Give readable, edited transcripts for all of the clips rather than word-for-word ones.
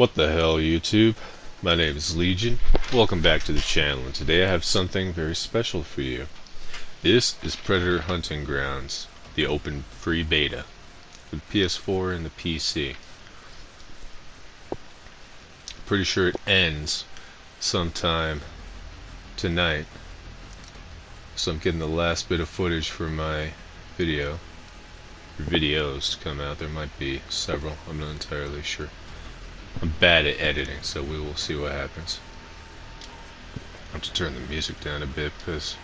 What the hell, YouTube? My name is Legion. Welcome back to the channel, and today I have something very special for you. This is Predator Hunting Grounds, the open free beta for the PS4 and the PC. Pretty sure it ends sometime tonight, so I'm getting the last bit of footage for my videos to come out. There might be several, I'm not entirely sure. I'm bad at editing, so we will see what happens. I have to turn the music down a bit because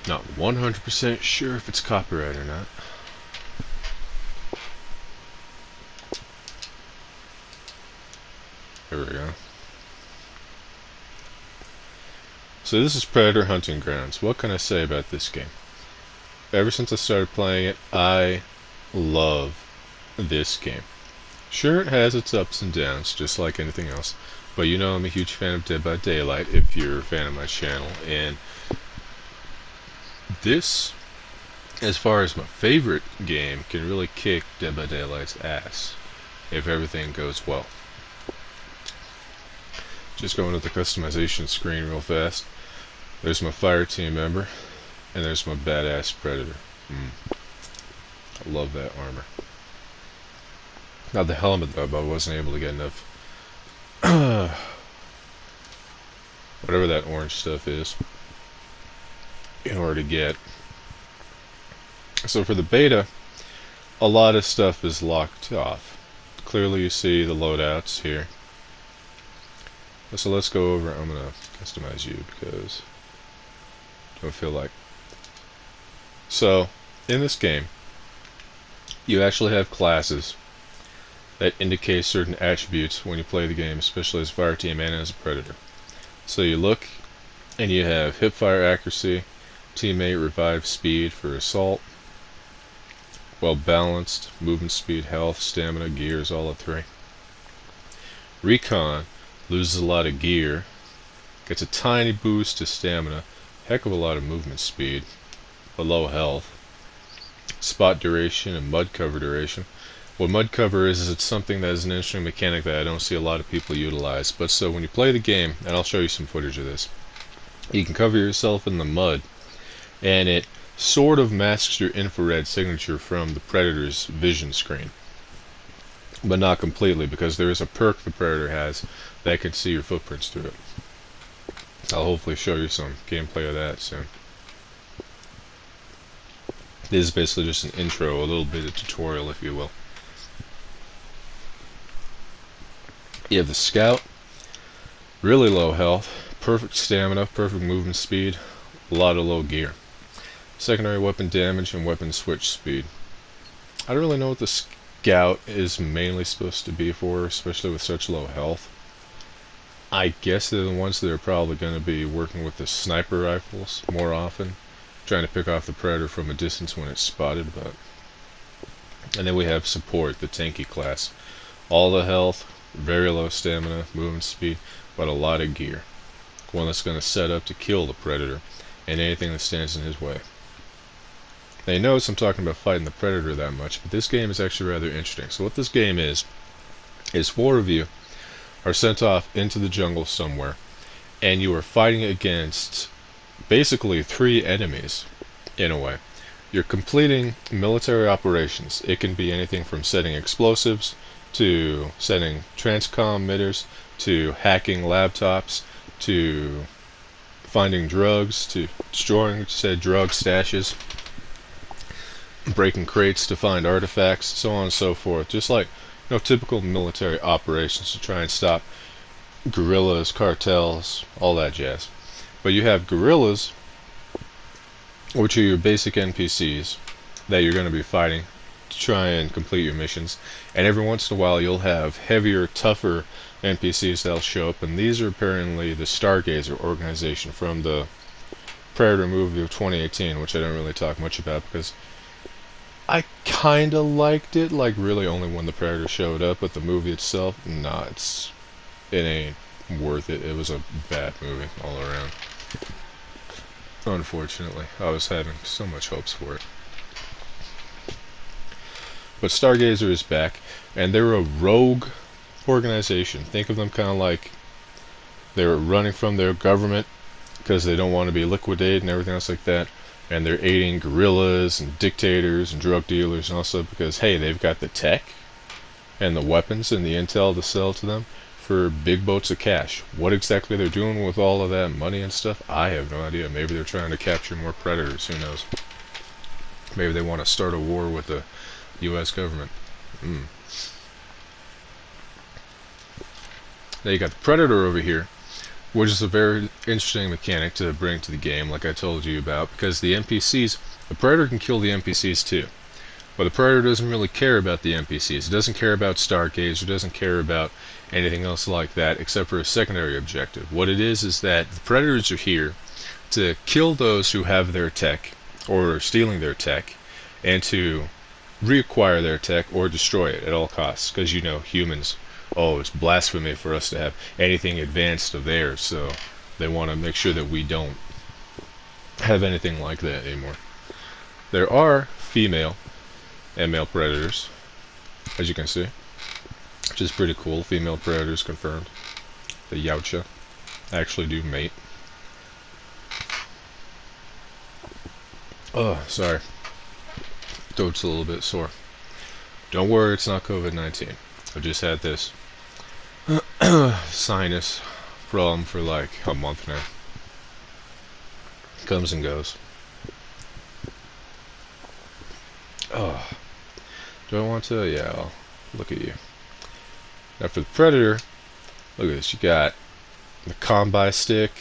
I'm not 100% sure if it's copyright or not. There we go. So this is Predator Hunting Grounds. What can I say about this game? Ever since I started playing it, I love this game. Sure, it has its ups and downs, just like anything else, but you know I'm a huge fan of Dead by Daylight, if you're a fan of my channel, and this, as far as my favorite game, can really kick Dead by Daylight's ass, if everything goes well. Just going to the customization screen real fast. There's my fire team member, and there's my badass Predator. I love that armor. Now the helmet, though, but I wasn't able to get enough whatever that orange stuff is in order to get. So for the beta, a lot of stuff is locked off. Clearly you see the loadouts here. So let's go over. I'm going to customize you because I don't feel like. So in this game, you actually have classes that indicate certain attributes when you play the game, especially as a fire team and as a predator. So you look, and you have hipfire accuracy, teammate revive speed for assault, well balanced, movement speed, health, stamina, gears, all of three. Recon loses a lot of gear, gets a tiny boost to stamina, heck of a lot of movement speed, but low health. Spot duration and mud cover duration. What mud cover is it's something that is an interesting mechanic that I don't see a lot of people utilize. But so when you play the game, and I'll show you some footage of this, you can cover yourself in the mud, and it sort of masks your infrared signature from the Predator's vision screen. But not completely, because there is a perk the Predator has that can see your footprints through it. I'll hopefully show you some gameplay of that soon. This is basically just an intro, a little bit of tutorial, if you will. You have the Scout, really low health, perfect stamina, perfect movement speed, a lot of low gear. Secondary weapon damage and weapon switch speed. I don't really know what the Scout is mainly supposed to be for, especially with such low health. I guess they're the ones that are probably going to be working with the sniper rifles more often, trying to pick off the Predator from a distance when it's spotted. But and then we have support, the tanky class. All the health, very low stamina, movement speed, but a lot of gear. One that's going to set up to kill the Predator and anything that stands in his way. Now you notice I'm talking about fighting the Predator that much, but this game is actually rather interesting. So what this game is 4 of you are sent off into the jungle somewhere, and you are fighting against basically 3 enemies, in a way. You're completing military operations. It can be anything from setting explosives, to setting transcom emitters, to hacking laptops, to finding drugs, to destroying said drug stashes, breaking crates to find artifacts, so on and so forth. Just like typical military operations to try and stop guerrillas, cartels, all that jazz. But you have guerrillas, which are your basic NPCs that you're going to be fighting to try and complete your missions. And every once in a while you'll have heavier, tougher NPCs that'll show up, and these are apparently the Stargazer organization from the Predator movie of 2018, which I don't really talk much about because I kinda liked it, like really only when the Predator showed up, but the movie itself, nah, it ain't worth it. It was a bad movie all around. Unfortunately, I was having so much hopes for it. But Stargazer is back, and they're a rogue organization. Think of them kind of like they're running from their government because they don't want to be liquidated and everything else like that. And they're aiding guerrillas and dictators and drug dealers and also because, hey, they've got the tech and the weapons and the intel to sell to them for big boats of cash. What exactly they're doing with all of that money and stuff, I have no idea. Maybe they're trying to capture more predators, who knows. Maybe they want to start a war with the US government. Now you got the Predator over here, which is a very interesting mechanic to bring to the game, like I told you about, because the NPCs, the Predator can kill the NPCs too. But the Predator doesn't really care about the NPCs. It doesn't care about Stargazer. It doesn't care about anything else like that except for a secondary objective. What it is that the Predators are here to kill those who have their tech or are stealing their tech and to reacquire their tech or destroy it at all costs. Because, you know, humans, it's blasphemy for us to have anything advanced of theirs, so they want to make sure that we don't have anything like that anymore. There are female and male predators, as you can see, which is pretty cool. Female predators confirmed. The Yautja actually do mate. Oh, sorry. Throat's a little bit sore. Don't worry, it's not COVID-19. I just had this sinus problem for like a month now. Comes and goes. Oh. Do I want to? Yeah, I'll look at you. Now for the Predator, look at this. You got the Combi Stick,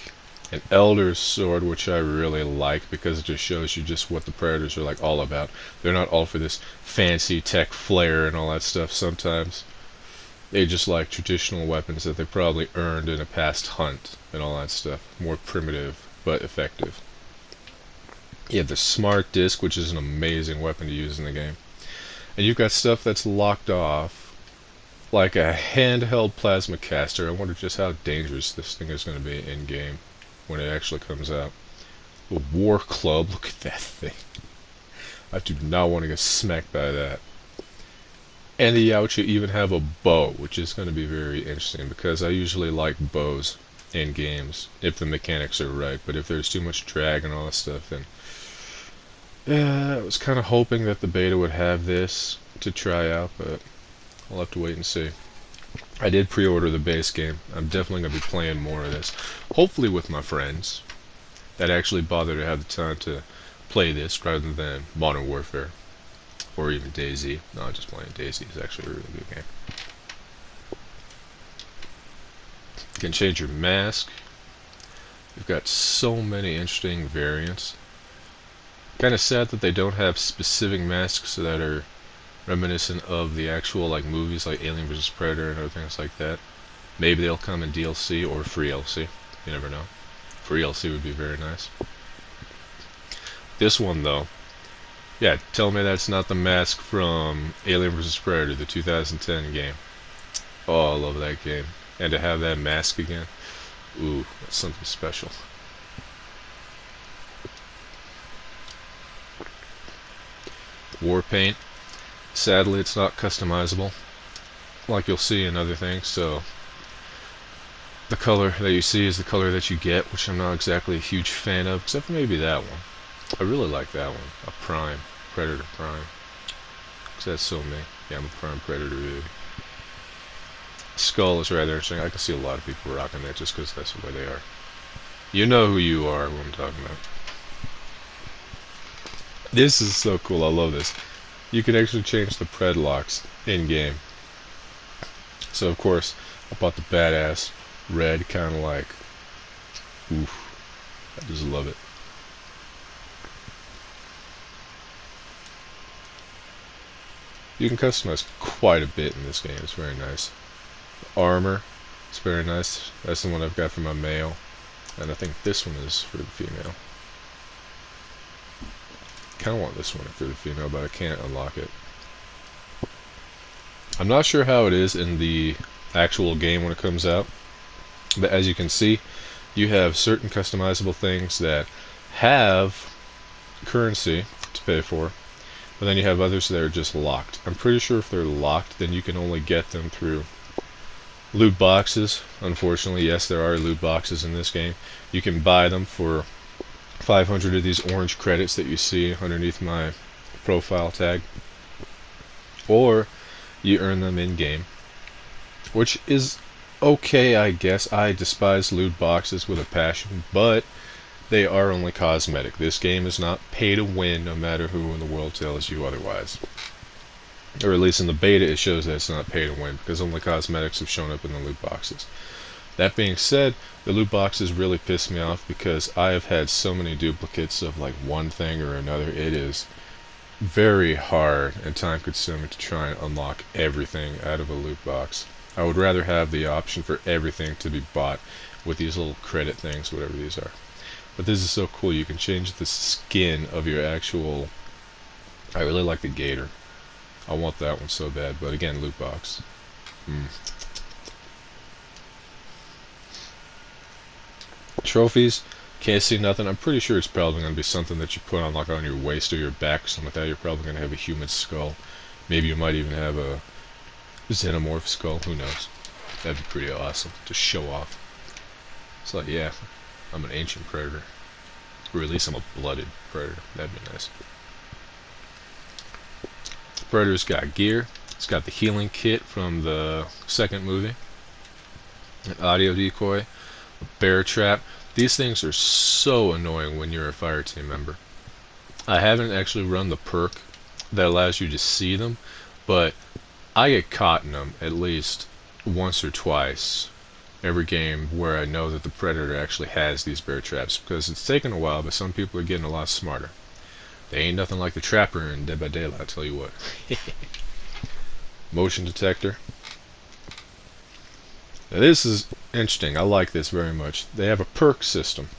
an Elder's Sword, which I really like because it just shows you just what the Predators are like all about. They're not all for this fancy tech flair and all that stuff. Sometimes they just like traditional weapons that they probably earned in a past hunt and all that stuff. More primitive, but effective. You have the Smart Disc, which is an amazing weapon to use in the game. And you've got stuff that's locked off, like a handheld plasma caster. I wonder just how dangerous this thing is going to be in-game when it actually comes out. The War Club, look at that thing. I do not want to get smacked by that. And the Yautja even have a bow, which is going to be very interesting because I usually like bows in games if the mechanics are right. But if there's too much drag and all that stuff, then yeah, I was kind of hoping that the beta would have this to try out, but I'll have to wait and see. I did pre-order the base game. I'm definitely going to be playing more of this. Hopefully with my friends that actually bother to have the time to play this rather than Modern Warfare or even DayZ. No, just playing DayZ is actually a really good game. You can change your mask. You've got so many interesting variants. Kind of sad that they don't have specific masks that are reminiscent of the actual like movies like Alien vs Predator and other things like that. Maybe they'll come in DLC or free DLC. You never know. Free DLC would be very nice. This one though, yeah, tell me that's not the mask from Alien vs Predator, the 2010 game. Oh, I love that game. And to have that mask again, ooh, that's something special. War paint. Sadly, it's not customizable, like you'll see in other things, so the color that you see is the color that you get, which I'm not exactly a huge fan of, except for maybe that one. I really like that one, a Prime, Predator Prime, because that's so me. Yeah, I'm a Prime Predator, really. Skull is rather interesting. I can see a lot of people rocking that just because that's the way they are. You know who you are, what I'm talking about. This is so cool, I love this. You can actually change the pred locks in-game. So of course, I bought the badass red, kind of like, oof, I just love it. You can customize quite a bit in this game, it's very nice. Armor, it's very nice. That's the one I've got for my male. And I think this one is for the female. I kind of want this one for the female, but I can't unlock it. I'm not sure how it is in the actual game when it comes out, but as you can see, you have certain customizable things that have currency to pay for, but then you have others that are just locked. I'm pretty sure if they're locked, then you can only get them through Loot boxes. Unfortunately, yes, there are loot boxes in this game. You can buy them for 500 of these orange credits that you see underneath my profile tag, or you earn them in game, which is okay, I guess. I despise loot boxes with a passion, but they are only cosmetic. This game is not pay to win, no matter who in the world tells you otherwise. Or at least in the beta it shows that it's not pay to win, because only cosmetics have shown up in the loot boxes. That being said, the loot boxes really piss me off because I have had so many duplicates of like one thing or another. It is very hard and time consuming to try and unlock everything out of a loot box. I would rather have the option for everything to be bought with these little credit things, whatever these are. But this is so cool. You can change the skin of your actual... I really like the gator. I want that one so bad, but again, loot box. Trophies, can't see nothing. I'm pretty sure it's probably going to be something that you put on like on your waist or your back or something like that. You're probably going to have a human skull. Maybe you might even have a xenomorph skull. Who knows? That'd be pretty awesome to show off. It's like, yeah, I'm an ancient predator. Or at least I'm a blooded predator. That'd be nice. Predator's got gear. It's got the healing kit from the second movie. An audio decoy. A bear trap. These things are so annoying when you're a fire team member. I haven't actually run the perk that allows you to see them, but I get caught in them at least once or twice every game where I know that the predator actually has these bear traps, because it's taken a while, but some people are getting a lot smarter. They ain't nothing like the trapper in Dead by Daylight, I'll tell you what. Motion detector. Now this is interesting. I like this very much. They have a perk system,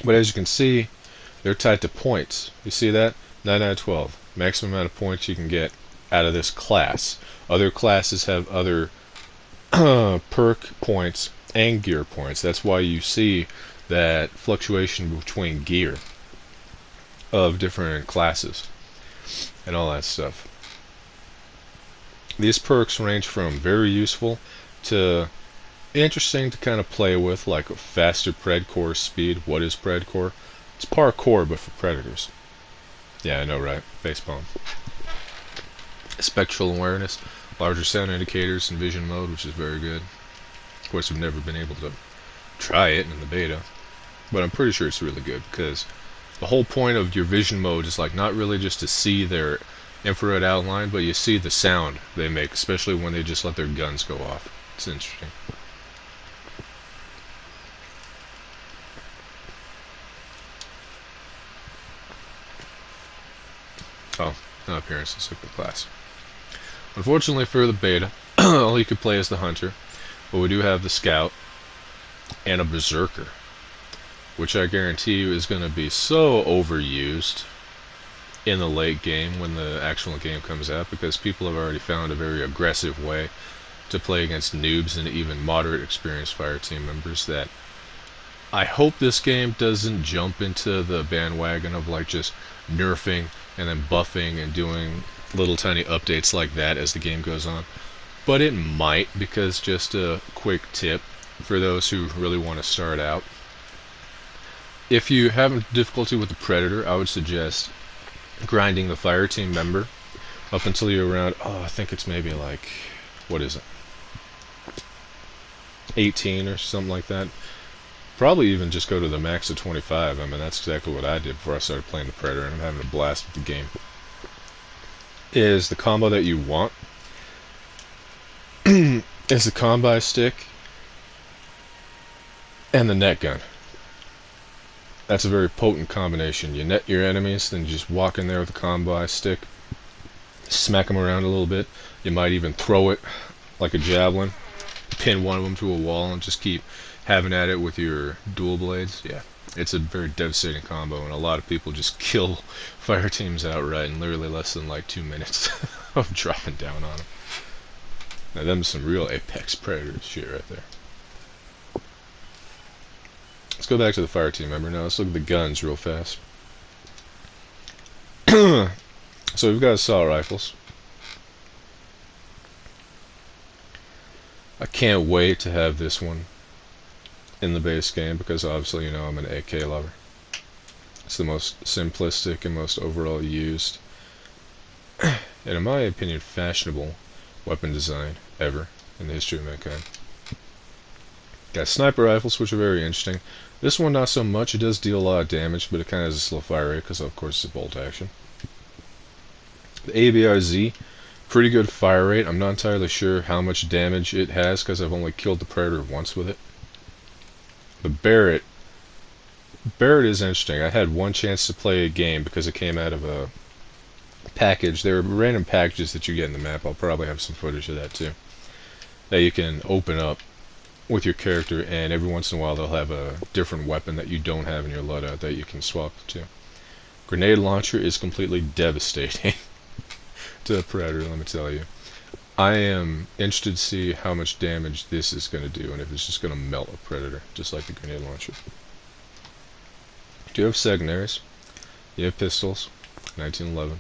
but as you can see, they're tied to points. You see that? 9 out of 12. Maximum amount of points you can get out of this class. Other classes have other perk points and gear points. That's why you see that fluctuation between gear of different classes and all that stuff. These perks range from very useful to interesting to kind of play with, like a faster predcore speed. What is predcore? It's parkour, but for predators. Yeah, I know, right? Facepalm. Spectral awareness, larger sound indicators in vision mode, which is very good. Of course, I've never been able to try it in the beta, but I'm pretty sure it's really good, because the whole point of your vision mode is like not really just to see their infrared outline, but you see the sound they make, especially when they just let their guns go off. It's interesting. Oh, no appearances of the class. Unfortunately for the beta, all you could play is the hunter, but we do have the scout and a berserker, which I guarantee you is going to be so overused in the late game when the actual game comes out, because people have already found a very aggressive way to play against noobs and even moderate experienced fire team members that I hope this game doesn't jump into the bandwagon of like just nerfing and then buffing and doing little tiny updates like that as the game goes on. But it might, because just a quick tip for those who really want to start out. If you have difficulty with the Predator, I would suggest grinding the fire team member up until you're around, I think it's maybe like, what is it? 18 or something like that. Probably even just go to the max of 25. I mean, that's exactly what I did before I started playing the Predator, and I'm having a blast with the game. Is the combo that you want is the combi stick and the net gun. That's a very potent combination. You net your enemies, then you just walk in there with the combi stick, smack them around a little bit. You might even throw it like a javelin, pin one of them to a wall, and just keep having at it with your dual blades. Yeah, it's a very devastating combo, and a lot of people just kill fire teams outright in literally less than like 2 minutes of dropping down on them. Now, them's some real apex predator shit right there. Let's go back to the fire team member now. Let's look at the guns real fast. So we've got assault rifles. I can't wait to have this one in the base game because obviously, you know, I'm an AK lover. It's the most simplistic and most overall used, and in my opinion, fashionable weapon design ever in the history of mankind. Got sniper rifles, which are very interesting. This one, not so much. It does deal a lot of damage, but it kind of has a slow fire rate because, of course, it's a bolt action. The ABRZ, pretty good fire rate. I'm not entirely sure how much damage it has because I've only killed the Predator once with it. The Barrett is interesting. I had one chance to play a game because it came out of a package. There are random packages that you get in the map. I'll probably have some footage of that too, that you can open up with your character, and every once in a while they'll have a different weapon that you don't have in your loadout that you can swap to. Grenade launcher is completely devastating to the Predator, let me tell you. I am interested to see how much damage this is going to do, and if it's just going to melt a Predator, just like the grenade launcher. Do you have secondaries? You have pistols, 1911.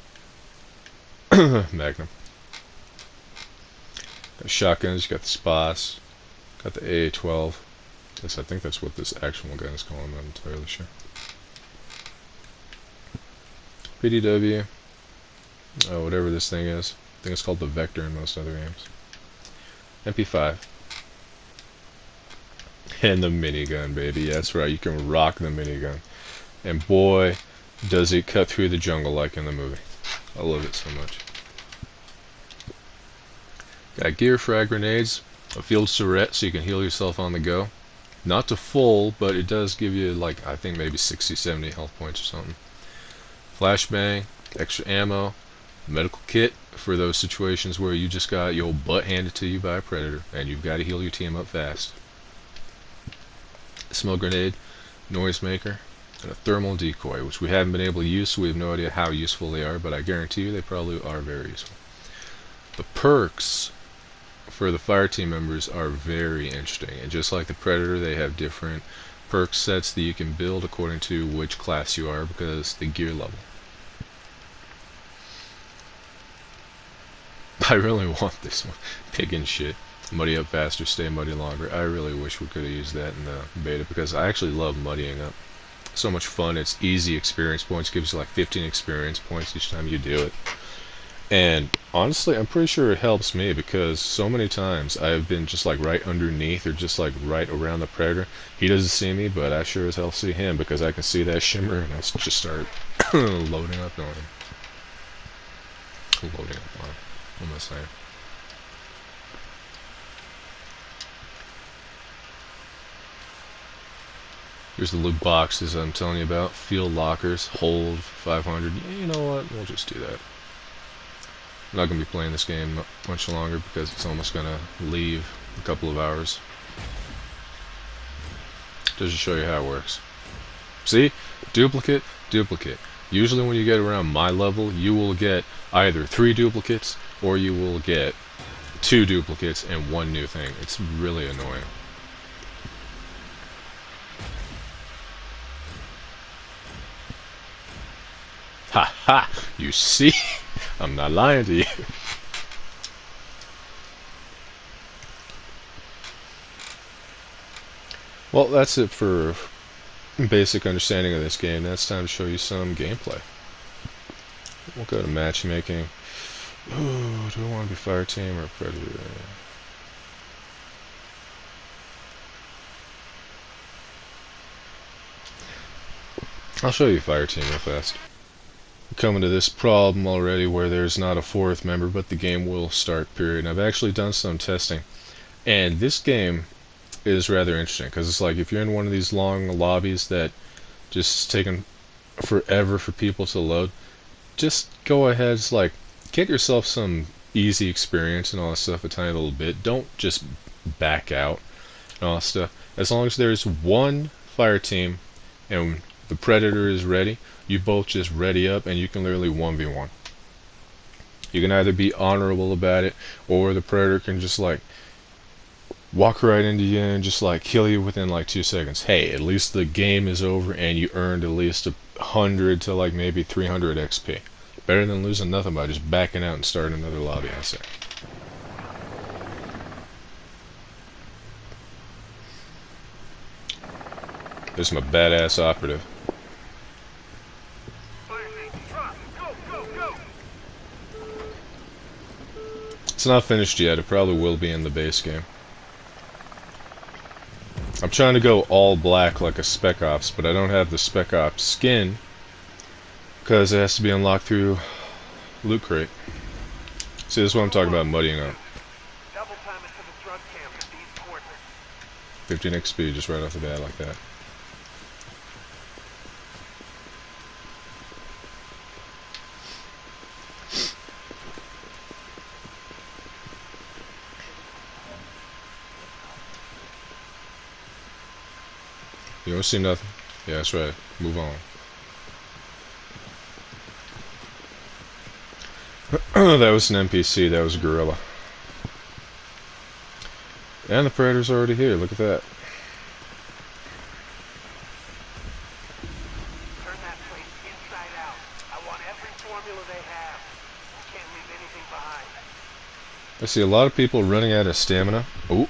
Magnum. Got shotguns, you got the Spas, got the AA-12. Yes, I think that's what this actual gun is called, I'm not entirely sure. PDW, whatever this thing is. I think it's called the Vector in most other games. MP5. And the minigun, baby. Yeah, that's right, you can rock the minigun. And boy, does it cut through the jungle like in the movie. I love it so much. Got gear, frag grenades, a field surette so you can heal yourself on the go. Not to full, but it does give you, like, I think maybe 60, 70 health points or something. Flashbang, extra ammo, medical kit for those situations where you just got your butt handed to you by a Predator and you've got to heal your team up fast. Smoke grenade, noisemaker, and a thermal decoy, which we haven't been able to use, so we have no idea how useful they are, but I guarantee you they probably are very useful. The perks for the fire team members are very interesting, and just like the Predator, they have different perk sets that you can build according to which class you are, because the gear level. I really want this one. Pig and shit. Muddy up faster, stay muddy longer. I really wish we could have used that in the beta, because I actually love muddying up. So much fun. It's easy experience points. Gives you like 15 experience points each time you do it. And honestly, I'm pretty sure it helps me, because so many times I've been just like right underneath or just like right around the Predator. He doesn't see me, but I sure as hell see him, because I can see that shimmer and I just start loading up on him. Loading up on him. What am I saying? Here's the loot boxes I'm telling you about. Field lockers, hold 500. You know what? We'll just do that. I'm not going to be playing this game much longer because it's almost going to leave in a couple of hours. Just to show you how it works. See? Duplicate, duplicate. Usually when you get around my level, you will get either 3 duplicates or you will get 2 duplicates and 1 new thing. It's really annoying. Ha ha! You see? I'm not lying to you. Well, that's it for basic understanding of this game. Now it's time to show you some gameplay. We'll go to matchmaking. Ooh, do I want to be fire team or Predator? I'll show you fire team real fast. We're coming to this problem already where there's not a 4th member, but the game will start, period. And I've actually done some testing, and this game is rather interesting, because it's like if you're in one of these long lobbies that just taking forever for people to load, just go ahead, just like get yourself some easy experience and all that stuff a tiny little bit. Don't just back out and all that stuff. As long as there's one fire team and the Predator is ready, you both just ready up and you can literally 1v1. You can either be honorable about it, or the Predator can just like walk right into you and just like kill you within like 2 seconds. Hey, at least the game is over and you earned at least 100 to like maybe 300 XP. Better than losing nothing by just backing out and starting another lobby, I say. There's my badass operative. It's not finished yet. It probably will be in the base game. I'm trying to go all black like a Spec Ops, but I don't have the Spec Ops skin because it has to be unlocked through Loot Crate. See, this is what I'm talking about muddying up. 15 XP just right off the bat like that. You don't see nothing? Yeah, that's right. Move on. That was an NPC. That was a gorilla. And the Predator's already here. Look at that. Turn that place inside out. I want every formula they have. You can't leave anything behind. I see a lot of people running out of stamina. Oh.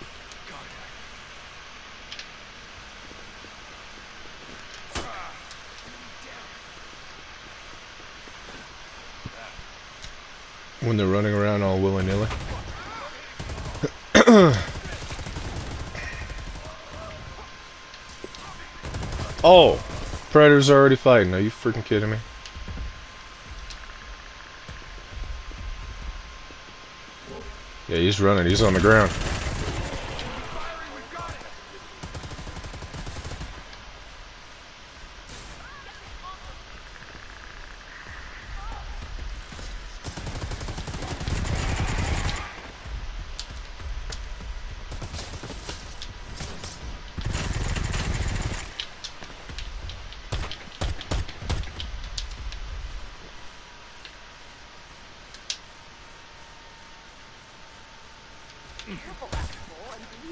When they're running around all willy-nilly. Oh! Predator's already fighting. Are you freaking kidding me? Yeah, he's running. He's on the ground.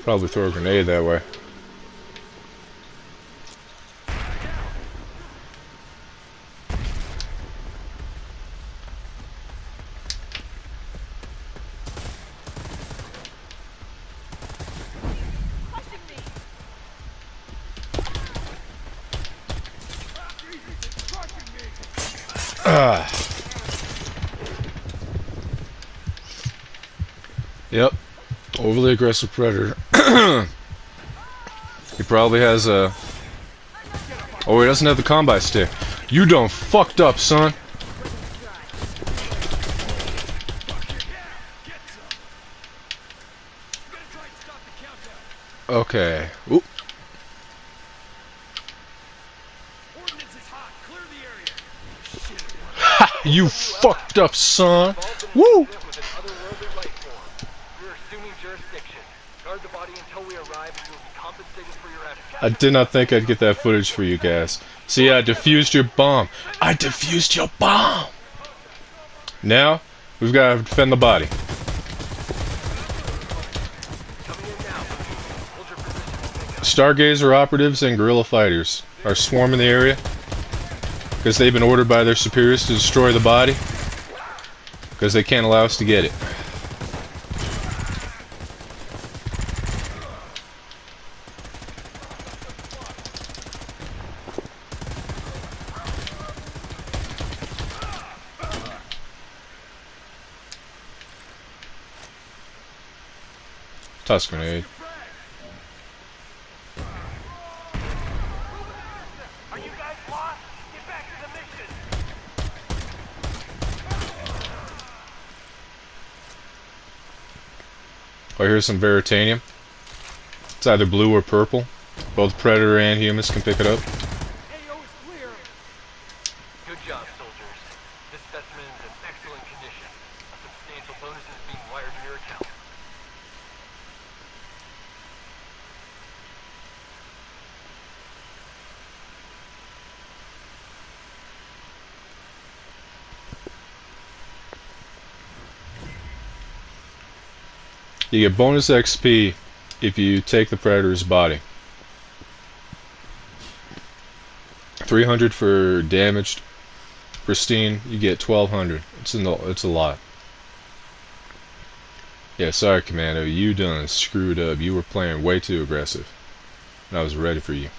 Probably throw a grenade that way. Yep. Overly aggressive predator. He probably has a... Oh, he doesn't have the combat stick. You done fucked up, son. Okay. Oop. Ha! You fucked up, son. Woo! I did not think I'd get that footage for you guys. See, I defused your bomb. I defused your bomb! Now, we've got to defend the body. Stargazer operatives and guerrilla fighters are swarming the area because they've been ordered by their superiors to destroy the body because they can't allow us to get it. Toss grenade. Are you guys lost? Get back to the mission. Oh, here's some Veritanium. It's either blue or purple. Both Predator and humans can pick it up. AO is clear. Good job, soldiers. This specimen is in excellent condition. A substantial bonus is being wired to your account. You get bonus XP if you take the Predator's body. 300 for damaged. Pristine, you get 1200. It's a lot. Yeah, sorry, Commando. You done screwed up. You were playing way too aggressive. And I was ready for you.